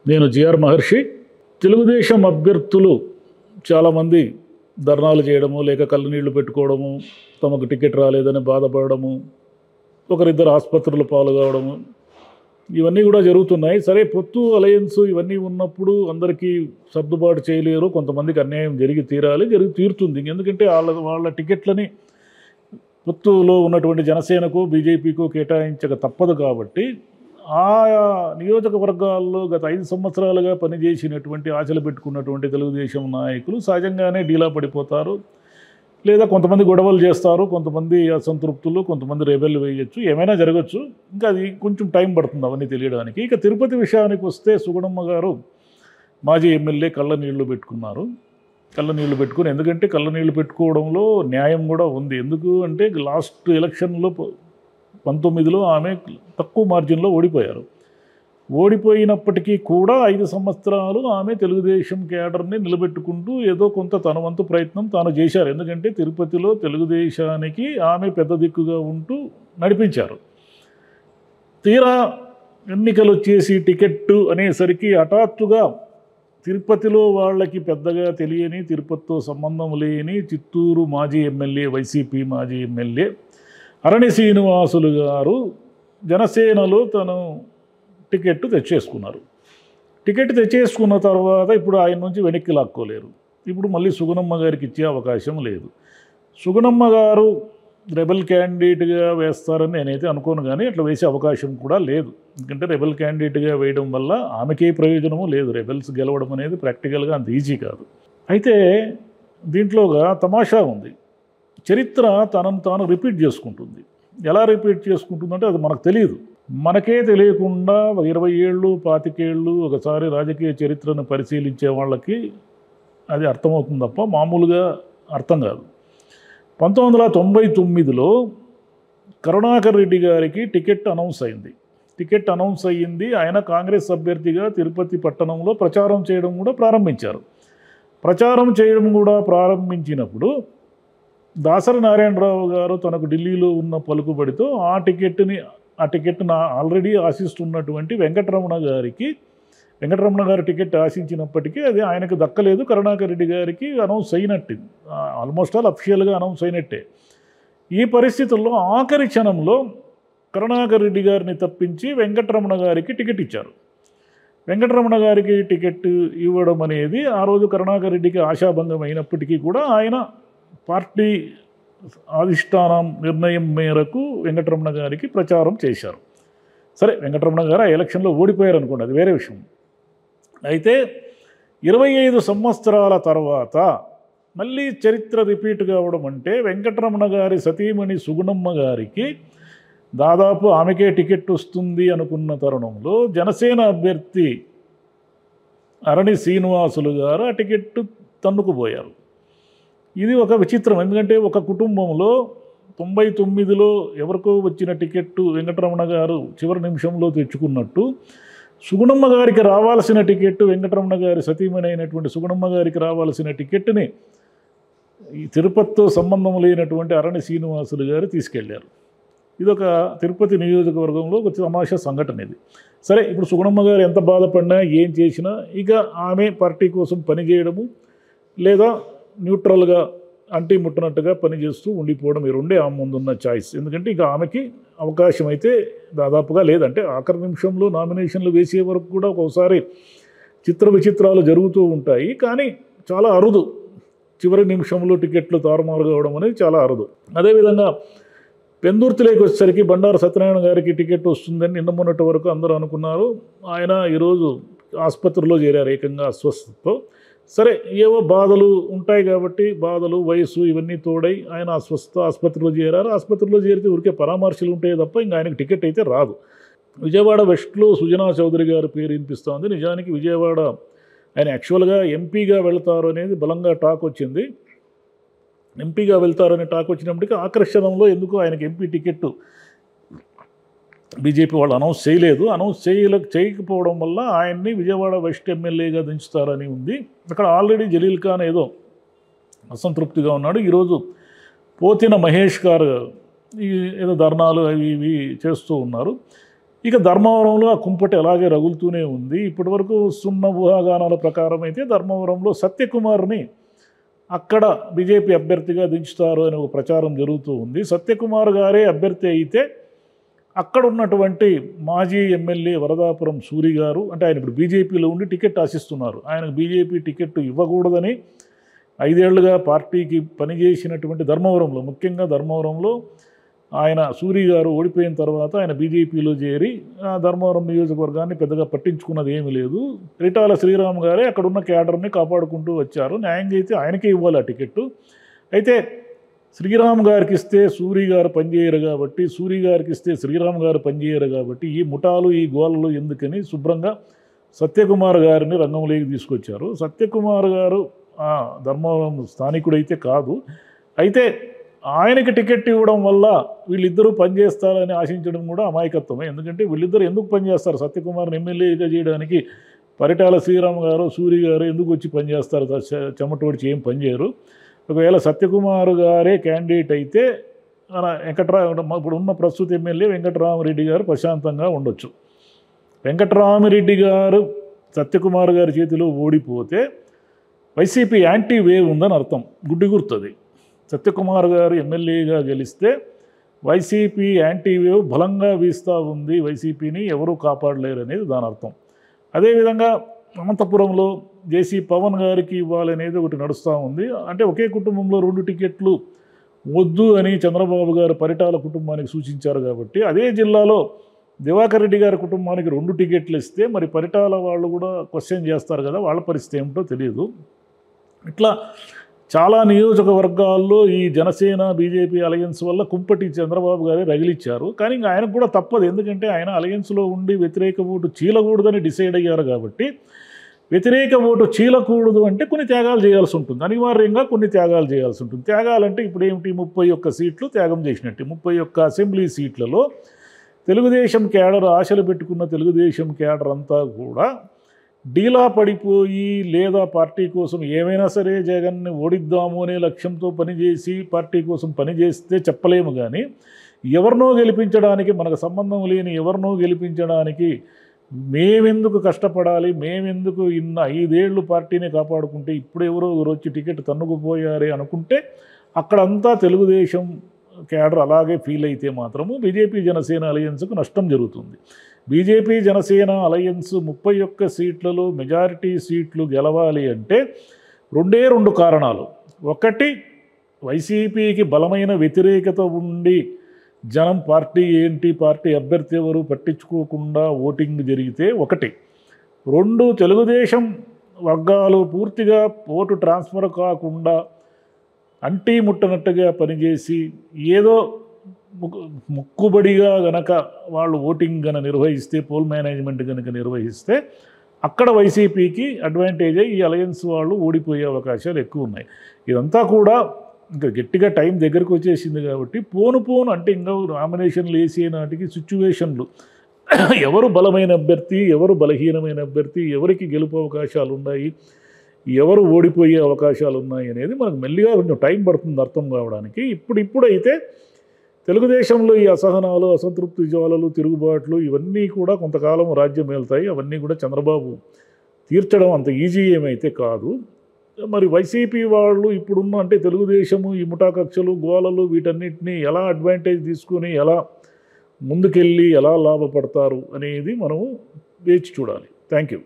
నేను జిఆర్ మహర్షి. తెలుగుదేశం అభ్యర్థులు చాలామంది ధర్నాలు చేయడము, లేక కళ్ళు నీళ్లు పెట్టుకోవడము, తమకు టికెట్ రాలేదని బాధపడము, ఒకరిద్దరు ఆసుపత్రులు పాలు కావడము, ఇవన్నీ కూడా జరుగుతున్నాయి. సరే, పొత్తు అలయన్స్ ఇవన్నీ ఉన్నప్పుడు అందరికీ సర్దుబాటు చేయలేరు, కొంతమందికి అన్యాయం జరిగి తీరుతుంది. ఎందుకంటే వాళ్ళ టికెట్లని పొత్తులో ఉన్నటువంటి జనసేనకు బీజేపీకు కేటాయించక తప్పదు. కాబట్టి ఆయా నియోజకవర్గాల్లో గత 5 సంవత్సరాలుగా పనిచేసినటువంటి ఆశలు పెట్టుకున్నటువంటి తెలుగుదేశం నాయకులు సహజంగానే డీలా పడిపోతారు, లేదా కొంతమంది గొడవలు చేస్తారు, కొంతమంది అసంతృప్తులు, కొంతమంది రెబెల్ వేయచ్చు, ఏమైనా జరగచ్చు. ఇంకా అది కొంచెం టైం పడుతుంది అవన్నీ తెలియడానికి. ఇక తిరుపతి విషయానికి వస్తే సుగుణమ్మ గారు మాజీ ఎమ్మెల్యే కళ్ళ నీళ్లు పెట్టుకున్నారు. కళ్ళ నీళ్లు పెట్టుకుని, ఎందుకంటే కళ్ళ నీళ్లు పెట్టుకోవడంలో న్యాయం కూడా ఉంది. ఎందుకు అంటే లాస్ట్ ఎలక్షన్లో 19లో ఆమె తక్కువ మార్జిన్లో ఓడిపోయారు. ఓడిపోయినప్పటికీ కూడా 5 సంవత్సరాలు ఆమె తెలుగుదేశం క్యాడర్ని నిలబెట్టుకుంటూ ఏదో కొంత తన వంతు ప్రయత్నం తాను చేశారు. ఎందుకంటే తిరుపతిలో తెలుగుదేశానికి ఆమె పెద్ద దిక్కుగా ఉంటూ నడిపించారు. తీరా ఎన్నికలు వచ్చేసి టికెట్టు అనేసరికి హఠాత్తుగా తిరుపతిలో వాళ్ళకి పెద్దగా తెలియని, తిరుపతితో సంబంధం లేని చిత్తూరు మాజీ ఎమ్మెల్యే, వైసీపీ మాజీ ఎమ్మెల్యే అరణి శ్రీనివాసులు గారు జనసేనలో తను టికెట్ తెచ్చేసుకున్నారు. టికెట్ తెచ్చేసుకున్న తర్వాత ఇప్పుడు ఆయన నుంచి వెనక్కి లాక్కోలేరు. ఇప్పుడు మళ్ళీ సుగుణమ్మ గారికి ఇచ్చే అవకాశం లేదు. సుగుణమ్మ గారు రెబెల్ క్యాండిడేట్గా వేస్తారని నేనైతే అనుకోను, కానీ అట్లా వేసే అవకాశం కూడా లేదు. ఎందుకంటే రెబెల్ క్యాండిడేట్గా వేయడం వల్ల ఆమెకే ప్రయోజనము లేదు. రెబెల్స్ గెలవడం అనేది ప్రాక్టికల్గా అంత ఈజీ కాదు. అయితే దీంట్లోగా తమాషా ఉంది. చరిత్ర తనను తాను రిపీట్ చేసుకుంటుంది. ఎలా రిపీట్ చేసుకుంటుందంటే అది మనకు తెలియదు. మనకే తెలియకుండా 20 ఏళ్ళు 25 ఏళ్ళు ఒకసారి రాజకీయ చరిత్రను పరిశీలించే వాళ్ళకి అది అర్థమవుతుంది తప్ప మామూలుగా అర్థం కాదు. 1999లో కరుణాకర్ రెడ్డి గారికి టికెట్ అనౌన్స్ అయింది. టికెట్ అనౌన్స్ అయ్యింది. ఆయన కాంగ్రెస్ అభ్యర్థిగా తిరుపతి పట్టణంలో ప్రచారం చేయడం కూడా ప్రారంభించారు. ప్రచారం చేయడం కూడా ప్రారంభించినప్పుడు దాసరి నారాయణరావు గారు తనకు ఢిల్లీలో ఉన్న పలుకుబడితో ఆ టికెట్ను ఆల్రెడీ ఆశిస్తున్నటువంటి వెంకటరమణ గారి టికెట్ ఆశించినప్పటికీ అది ఆయనకు దక్కలేదు. కరుణాకర్ రెడ్డి గారికి అనౌన్స్ అయినట్టు, ఆల్మోస్ట్ ఆల్ అఫిషియల్గా అనౌన్స్ అయినట్టే. ఈ పరిస్థితుల్లో ఆఖరి క్షణంలో కరుణాకర్ రెడ్డి గారిని తప్పించి వెంకటరమణ గారికి టికెట్ ఇచ్చారు. వెంకటరమణ గారికి టికెట్ ఇవ్వడం అనేది ఆ రోజు కరుణాకర్ రెడ్డికి ఆశాభంగం అయినప్పటికీ కూడా ఆయన పార్టీ అధిష్టానం నిర్ణయం మేరకు వెంకటరమణ గారికి ప్రచారం చేశారు. సరే, వెంకటరమణ గారు ఆ ఎలక్షన్లో ఓడిపోయారు అనుకోండి, అది వేరే విషయం. అయితే 25 సంవత్సరాల తర్వాత మళ్ళీ చరిత్ర రిపీట్ కావడం అంటే వెంకటరమణ గారి సతీమణి సుగుణమ్మ గారికి దాదాపు ఆమెకే టికెట్ వస్తుంది అనుకున్న తరుణంలో జనసేన అభ్యర్థి అరణి శ్రీనివాసులు గారు ఆ టికెట్ తన్నుకుపోయారు. ఇది ఒక విచిత్రం. ఎందుకంటే ఒక కుటుంబంలో 99లో ఎవరికో వచ్చిన టికెట్టు వెంకటరమణ గారు చివరి నిమిషంలో తెచ్చుకున్నట్టు, సుగుణమ్మ గారికి రావాల్సిన టికెట్టు, వెంకటరమణ గారి సతీమణి అయినటువంటి సుగుణమ్మ గారికి రావాల్సిన టికెట్ని ఈ తిరుపతితో సంబంధం లేనటువంటి అరణి శ్రీనివాసులు గారు తీసుకెళ్లారు. ఇదొక తిరుపతి నియోజకవర్గంలో ఒక తమాషా సంఘటన ఇది. సరే, ఇప్పుడు సుగుణమ్మ గారు ఎంత బాధపడినా ఏం చేసినా ఇక ఆమె పార్టీ కోసం పనిచేయడము, లేదా న్యూట్రల్గా అంటి ముట్టనట్టుగా పనిచేస్తూ ఉండిపోవడం, ఈ రెండే ఆమె ముందున్న చాయిస్. ఎందుకంటే ఇక ఆమెకి అవకాశం అయితే దాదాపుగా లేదంటే ఆఖరి నిమిషంలో నామినేషన్లు వేసే వరకు కూడా ఒక్కోసారి విచిత్రాలు జరుగుతూ ఉంటాయి. కానీ చాలా అరుదు చివరి నిమిషంలో టికెట్లు తారుమారు కావడం అనేది చాలా అరుదు. అదేవిధంగా పెందుర్తిలోకి వచ్చేసరికి బండారు సత్యనారాయణ గారికి టికెట్ వస్తుందని నిన్న మొన్నటి వరకు అందరూ అనుకున్నారు. ఆయన ఈరోజు ఆసుపత్రిలో చేరారు ఏకంగా అస్వస్థతతో. సరే, ఏవో బాధలు ఉంటాయి కాబట్టి బాధలు, వయసు ఇవన్నీ తోడై ఆయన ఆసుపత్రిలో చేరారు. ఆసుపత్రిలో చేరితే ఊరికే పరామర్శలు ఉంటాయి తప్ప ఇంకా ఆయనకు టికెట్ అయితే రాదు. విజయవాడ వెస్ట్లో సుజనా చౌదరి గారి పేరు వినిపిస్తోంది. నిజానికి విజయవాడ ఆయన యాక్చువల్గా ఎంపీగా వెళ్తారు అనేది బలంగా టాక్ వచ్చింది. ఎంపీగా వెళ్తారనే టాక్ వచ్చినప్పటికీ ఆకర్షణలో ఎందుకు ఆయనకి ఎంపీ టికెట్ బీజేపీ వాళ్ళు అనౌన్స్ చేయలేదు. అనౌన్స్ చేయకపోవడం వల్ల ఆయన్ని విజయవాడ వెస్ట్ ఎమ్మెల్యేగా దించుతారని ఉంది. అక్కడ ఆల్రెడీ జలీల్ ఖాన్ ఏదో అసంతృప్తిగా ఉన్నాడు. ఈరోజు పోతిన మహేష్ గారు ఏదో ధర్నాలు అవి ఇవి చేస్తూ ఉన్నారు. ఇక ధర్మవరంలో ఆ కుంపటి అలాగే రగులుతూనే ఉంది. ఇప్పటివరకు వస్తున్న ఊహాగానాల ప్రకారం అయితే ధర్మవరంలో సత్యకుమార్ని అక్కడ బీజేపీ అభ్యర్థిగా దించుతారు అనే ఒక ప్రచారం జరుగుతూ ఉంది. సత్యకుమార్ గారే అభ్యర్థి అయితే అక్కడ ఉన్నటువంటి మాజీ ఎమ్మెల్యే వరదాపురం సూరి గారు, అంటే ఆయన ఇప్పుడు బీజేపీలో ఉండి టికెట్ ఆశిస్తున్నారు. ఆయనకు బీజేపీ టికెట్ ఇవ్వకూడదని 5 ఏళ్లుగా పార్టీకి పనిచేసినటువంటి ధర్మవరంలో, ముఖ్యంగా ధర్మవరంలో ఆయన సూరి గారు ఓడిపోయిన తర్వాత ఆయన బీజేపీలో చేరి ధర్మవరం నియోజకవర్గాన్ని పెద్దగా పట్టించుకున్నది ఏమీ లేదు. రిటాల శ్రీరామ్ గారే అక్కడున్న క్యాడర్ని కాపాడుకుంటూ వచ్చారు. న్యాయంగా అయితే ఆయనకే ఇవ్వాలి ఆ టికెట్టు. అయితే శ్రీరామ్ గారికి ఇస్తే సూరి గారు పనిచేయరు కాబట్టి, సూరి గారికి ఇస్తే శ్రీరామ్ గారు పనిచేయరు కాబట్టి ఈ ముఠాలు ఈ గోలలు ఎందుకని శుభ్రంగా సత్యకుమార్ గారిని రంగంలోకి తీసుకొచ్చారు. సత్యకుమార్ గారు ధర్మవరం స్థానికుడైతే కాదు. అయితే ఆయనకి టికెట్ ఇవ్వడం వల్ల వీళ్ళిద్దరూ పనిచేస్తారని ఆశించడం కూడా అమాయకత్వమే. ఎందుకంటే వీళ్ళిద్దరు ఎందుకు పనిచేస్తారు? సత్యకుమార్ని ఎమ్మెల్యేగా చేయడానికి పరిటాల శ్రీరామ్ గారు సూరి గారు ఎందుకు వచ్చి పనిచేస్తారు? చెమటోడిచి ఏం పనిచేయరు. ఒకవేళ సత్యకుమార్ గారే క్యాండిడేట్ అయితే ఇప్పుడు ఉన్న ప్రస్తుత ఎమ్మెల్యే వెంకటరామరెడ్డి గారు ప్రశాంతంగా ఉండొచ్చు. వెంకటరామరెడ్డి గారు సత్యకుమార్ గారి చేతిలో ఓడిపోతే వైసీపీ యాంటీ వేవ్ ఉందని అర్థం, గుడ్డి గుర్తుంది. సత్యకుమార్ గారు ఎమ్మెల్యేగా గెలిస్తే వైసీపీ యాంటీ వేవ్ బలంగా వీస్తూ ఉంది, వైసీపీని ఎవరూ కాపాడలేరు అనేది దాని అర్థం. అదేవిధంగా అనంతపురంలో జేసీ పవన్ గారికి ఇవ్వాలనేది ఒకటి నడుస్తూ ఉంది. అంటే ఒకే కుటుంబంలో 2 టికెట్లు వద్దు అని చంద్రబాబు గారు పరిటాల కుటుంబానికి సూచించారు కాబట్టి అదే జిల్లాలో దివాకర్ రెడ్డి గారి కుటుంబానికి 2 టికెట్లు ఇస్తే మరి పరిటాల వాళ్ళు కూడా క్వశ్చన్ చేస్తారు కదా, వాళ్ళ పరిస్థితి ఏమిటో తెలియదు. ఇట్లా చాలా నియోజకవర్గాల్లో ఈ జనసేన బీజేపీ అలయన్స్ వల్ల కుంపటి చంద్రబాబు గారే రగిలిచ్చారు. కానీ ఇంకా ఆయనకు కూడా తప్పదు, ఎందుకంటే ఆయన అలయన్స్లో ఉండి వ్యతిరేక ఓటు చీలకూడదని డిసైడ్ అయ్యారు కాబట్టి వ్యతిరేక ఓటు చీలకూడదు అంటే కొన్ని త్యాగాలు చేయాల్సి ఉంటుంది, అనివార్యంగా కొన్ని త్యాగాలు చేయాల్సి ఉంటుంది. త్యాగాలంటే ఇప్పుడు ఏమిటి? 31 సీట్లు త్యాగం చేసినట్టు. 31 అసెంబ్లీ సీట్లలో తెలుగుదేశం క్యాడర్, ఆశలు పెట్టుకున్న తెలుగుదేశం క్యాడర్ అంతా కూడా డీలా పడిపోయి లేదా పార్టీ కోసం ఏమైనా సరే జగన్ని ఓడిద్దాము అనే లక్ష్యంతో పనిచేసి పార్టీ కోసం పనిచేస్తే చెప్పలేము. కానీ ఎవరినో గెలిపించడానికి, మనకు సంబంధం లేని ఎవరినో గెలిపించడానికి మేమెందుకు కష్టపడాలి, మేమెందుకు 5 ఏళ్ళు పార్టీని కాపాడుకుంటే ఇప్పుడు ఎవరో వచ్చి టికెట్ తన్నుకుపోయారే అనుకుంటే అక్కడంతా తెలుగుదేశం క్యాడర్ అలాగే ఫీల్ అయితే మాత్రము బీజేపీ జనసేన అలయన్స్కు నష్టం జరుగుతుంది. బీజేపీ జనసేన అలయన్స్ 31 సీట్లలో మెజారిటీ సీట్లు గెలవాలి అంటే 2 కారణాలు. ఒకటి, వైసీపీకి బలమైన వ్యతిరేకత ఉండి జనం పార్టీ ఏంటి, పార్టీ అభ్యర్థి ఎవరు పట్టించుకోకుండా ఓటింగ్ జరిగితే ఒకటి. 2, తెలుగుదేశం వర్గాలు పూర్తిగా ఓటు ట్రాన్స్ఫర్ కాకుండా అంటీ ముట్టనట్టుగా పనిచేసి ఏదో ముక్కుబడిగా గనక వాళ్ళు ఓటింగ్ గన నిర్వహిస్తే, పోల్ మేనేజ్మెంట్ కనుక నిర్వహిస్తే అక్కడ వైసీపీకి అడ్వాంటేజ్ అయ్యి ఈ అలయన్స్ వాళ్ళు ఓడిపోయే అవకాశాలు ఎక్కువ ఉన్నాయి. ఇదంతా కూడా ఇంకా గట్టిగా టైం దగ్గరకు వచ్చేసింది కాబట్టి పోను అంటే ఇంకా నామినేషన్లు వేసే నాటికి సిచ్యువేషన్లు ఎవరు బలమైన అభ్యర్థి, ఎవరు బలహీనమైన అభ్యర్థి, ఎవరికి గెలుపు అవకాశాలు ఉన్నాయి, ఎవరు ఓడిపోయే అవకాశాలు ఉన్నాయి అనేది మనకు మెల్లిగా కొంచెం టైం పడుతుంది అర్థం కావడానికి. ఇప్పుడైతే తెలుగుదేశంలో ఈ అసహనాలు, అసంతృప్తి జ్వాలలు, తిరుగుబాట్లు ఇవన్నీ కూడా కొంతకాలం రాజ్యం వెళ్తాయి. అవన్నీ కూడా చంద్రబాబు తీర్చడం అంత ఈజీ ఏమైతే కాదు. మరి వైసీపీ వాళ్ళు ఇప్పుడున్న అంటే తెలుగుదేశము ఈ ముఠా కక్షలు, గోలలు వీటన్నిటినీ ఎలా అడ్వాంటేజ్ తీసుకొని ఎలా ముందుకెళ్ళి ఎలా లాభపడతారు అనేది మనము వేచి చూడాలి. Thank you.